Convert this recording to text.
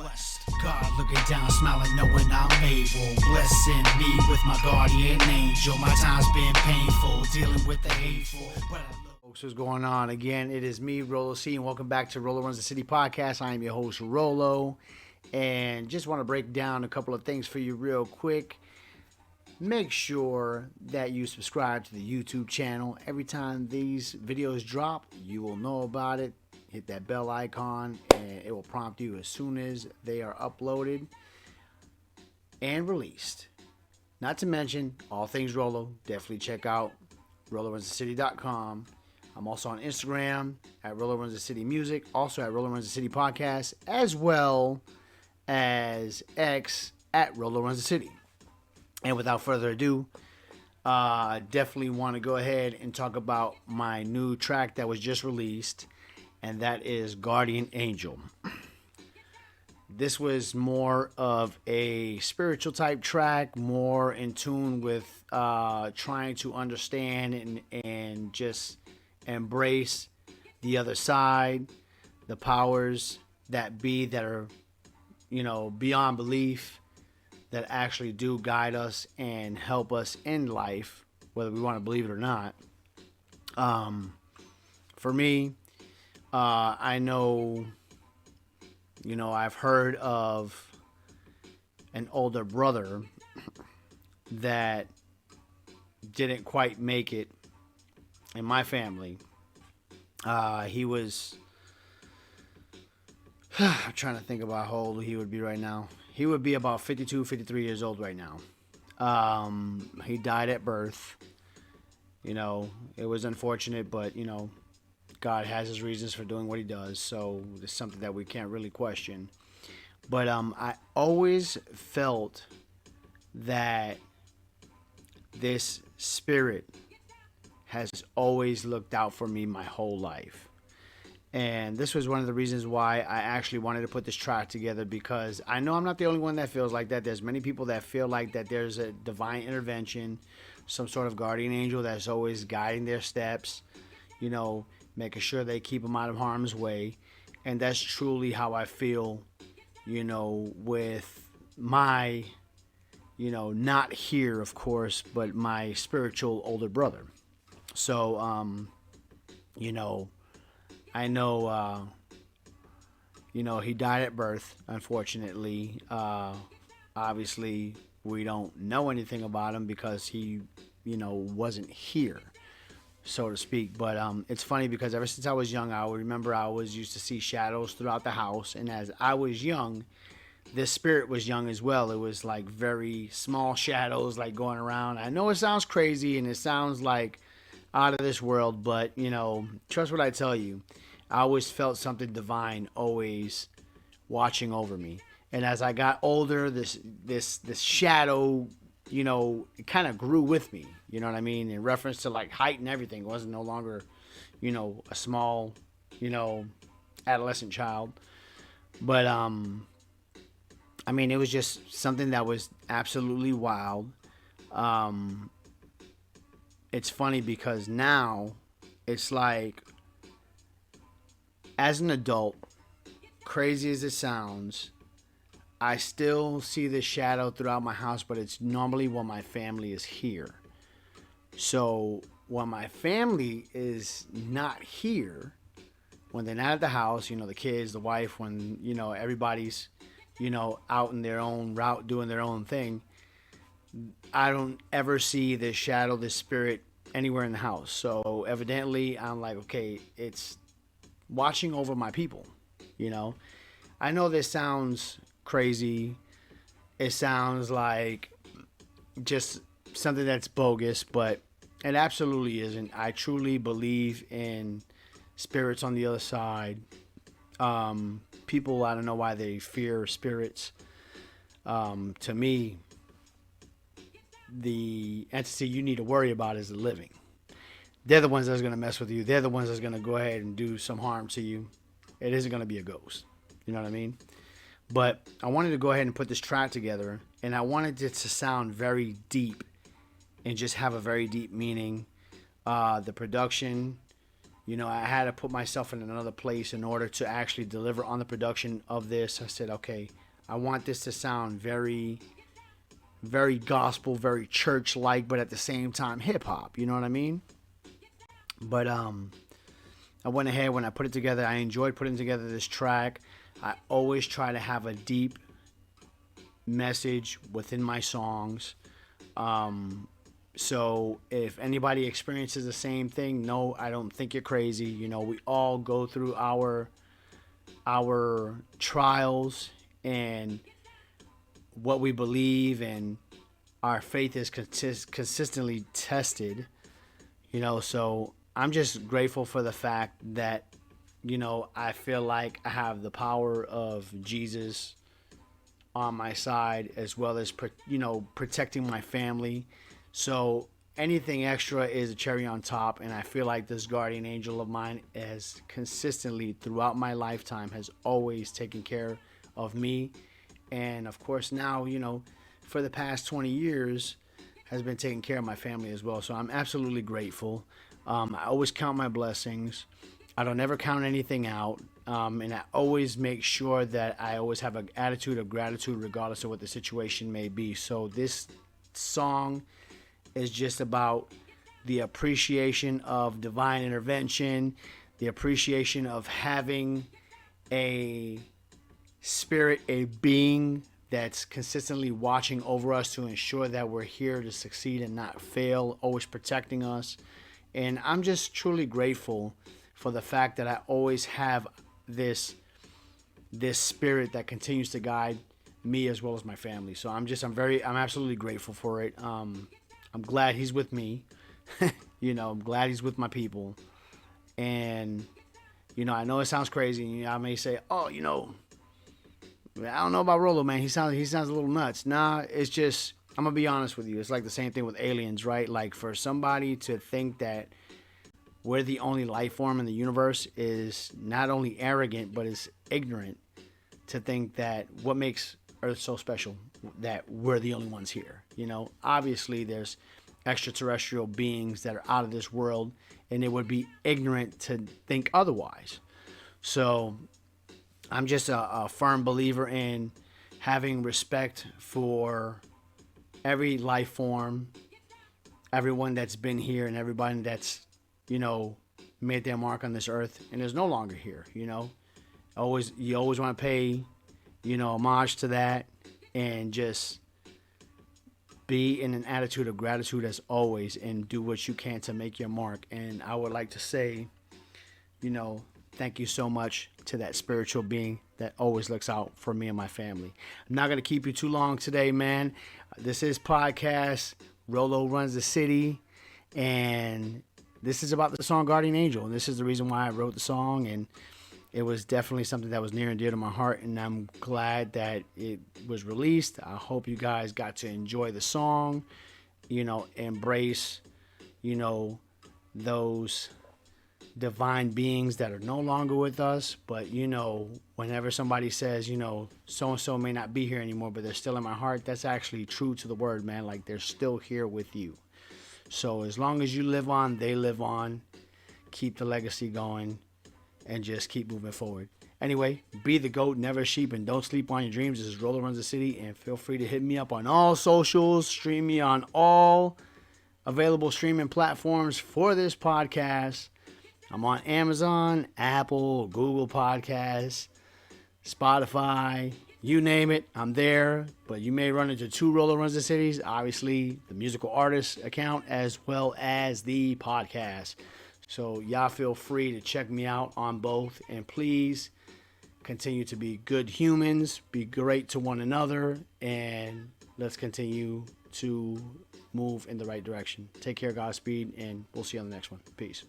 blessed. God looking down, smiling, knowing I'm able. Blessing me with my guardian angel. My time's been painful, dealing with the hateful. Folks, what's going on? Again, it is me, Rolo C, and welcome back to Rolo Runs the City podcast. I am your host, Rolo, and just want to break down a couple of things for you real quick. Make sure that you subscribe to the YouTube channel. Every time these videos drop, you will know about it. Hit that bell icon and it will prompt you as soon as they are uploaded and released. Not to mention, all things Rolo. Definitely check out RoloRunsTheCity.com. I'm also on Instagram at Rolo Runs the City Music, also at Rolo Runs the City Podcast, as well as X at Rolo Runs the City. And without further ado, definitely want to go ahead and talk about my new track that was just released, and that is Guardian Angel. This was more of a spiritual type track, more in tune with trying to understand and just embrace the other side, the powers that be that are, beyond belief, that actually do guide us and help us in life, whether we want to believe it or not. For me, I know, I've heard of an older brother that didn't quite make it in my family. He was, I'm trying to think about how old he would be right now. He would be about 52, 53 years old right now. He died at birth. It was unfortunate, but, God has his reasons for doing what he does. So it's something that we can't really question. But I always felt that this spirit has always looked out for me my whole life. And this was one of the reasons why I actually wanted to put this track together, because I know I'm not the only one that feels like that. There's many people that feel like that there's a divine intervention, some sort of guardian angel that's always guiding their steps, making sure they keep them out of harm's way. And that's truly how I feel, with my, not here, of course, but my spiritual older brother. So, I know, he died at birth, unfortunately. Obviously, we don't know anything about him because he, wasn't here, so to speak. But it's funny because ever since I was young, I remember I always used to see shadows throughout the house. And as I was young, this spirit was young as well. It was like very small shadows like going around. I know it sounds crazy and it sounds like out of this world, but, trust what I tell you. I always felt something divine always watching over me. And as I got older, this shadow, it kind of grew with me. You know what I mean? In reference to like height and everything. It wasn't no longer, a small, adolescent child. But, it was just something that was absolutely wild. It's funny because now it's like, as an adult, crazy as it sounds, I still see this shadow throughout my house, but it's normally when my family is here. So when my family is not here, when they're not at the house, the kids, the wife, when, everybody's, out in their own route doing their own thing, I don't ever see this shadow, this spirit anywhere in the house. So evidently I'm like, okay, it's watching over my people. I know this sounds crazy. It sounds like just something that's bogus, but it absolutely isn't. I truly believe in spirits on the other side. People, I don't know why they fear spirits. To me, the entity you need to worry about is the living. They're the ones that's going to mess with you. They're the ones that's going to go ahead and do some harm to you. It isn't going to be a ghost. You know what I mean? But I wanted to go ahead and put this track together, and I wanted it to sound very deep and just have a very deep meaning. The production I had to put myself in another place in order to actually deliver on the production of this. I said, okay, I want this to sound very, very gospel, very church-like, but at the same time hip-hop. You know what I mean? But I went ahead when I put it together. I enjoyed putting together this track. I always try to have a deep message within my songs. So if anybody experiences the same thing, no, I don't think you're crazy. We all go through our trials and what we believe, and our faith is consistently tested. So I'm just grateful for the fact that I feel like I have the power of Jesus on my side, as well as protecting my family. So anything extra is a cherry on top, and I feel like this guardian angel of mine has consistently throughout my lifetime has always taken care of me, and of course now for the past 20 years has been taking care of my family as well. So I'm absolutely grateful. I always count my blessings. I don't ever count anything out. And I always make sure that I always have an attitude of gratitude regardless of what the situation may be. So this song is just about the appreciation of divine intervention, the appreciation of having a spirit, a being that's consistently watching over us to ensure that we're here to succeed and not fail, always protecting us. And I'm just truly grateful for the fact that I always have this spirit that continues to guide me as well as my family. So I'm absolutely grateful for it. I'm glad he's with me. I'm glad he's with my people. And I know it sounds crazy. I may say, oh, I don't know about Rolo, man. He sounds a little nuts. Nah, it's just, I'm gonna be honest with you. It's like the same thing with aliens, right? Like, for somebody to think that we're the only life form in the universe is not only arrogant, but is ignorant to think that what makes Earth so special, that we're the only ones here. Obviously there's extraterrestrial beings that are out of this world, and it would be ignorant to think otherwise. So I'm just a firm believer in having respect for every life form, everyone that's been here, and everybody that's made their mark on this earth and is no longer here. You always want to pay homage to that, and just be in an attitude of gratitude as always, and do what you can to make your mark. And I would like to say thank you so much to that spiritual being that always looks out for me and my family. I'm not going to keep you too long today, man. This is podcast Rolo Runs the City, and this is about the song Guardian Angel, and this is the reason why I wrote the song, and it was definitely something that was near and dear to my heart, and I'm glad that it was released. I hope you guys got to enjoy the song, embrace, those divine beings that are no longer with us. But whenever somebody says so-and-so may not be here anymore, but they're still in my heart, that's actually true to the word, man. Like, they're still here with you. So as long as you live on, they live on. Keep the legacy going and just keep moving forward. Anyway, be the GOAT, never a sheep, and don't sleep on your dreams. This is Rolo Runs the City, and feel free to hit me up on all socials. Stream me on all available streaming platforms for this podcast. I'm on Amazon, Apple, Google Podcasts, Spotify, you name it, I'm there. But you may run into two Rolo Runs the Cities, obviously the musical artist account as well as the podcast. So y'all feel free to check me out on both, and please continue to be good humans, be great to one another, and let's continue to move in the right direction. Take care, Godspeed, and we'll see you on the next one. Peace.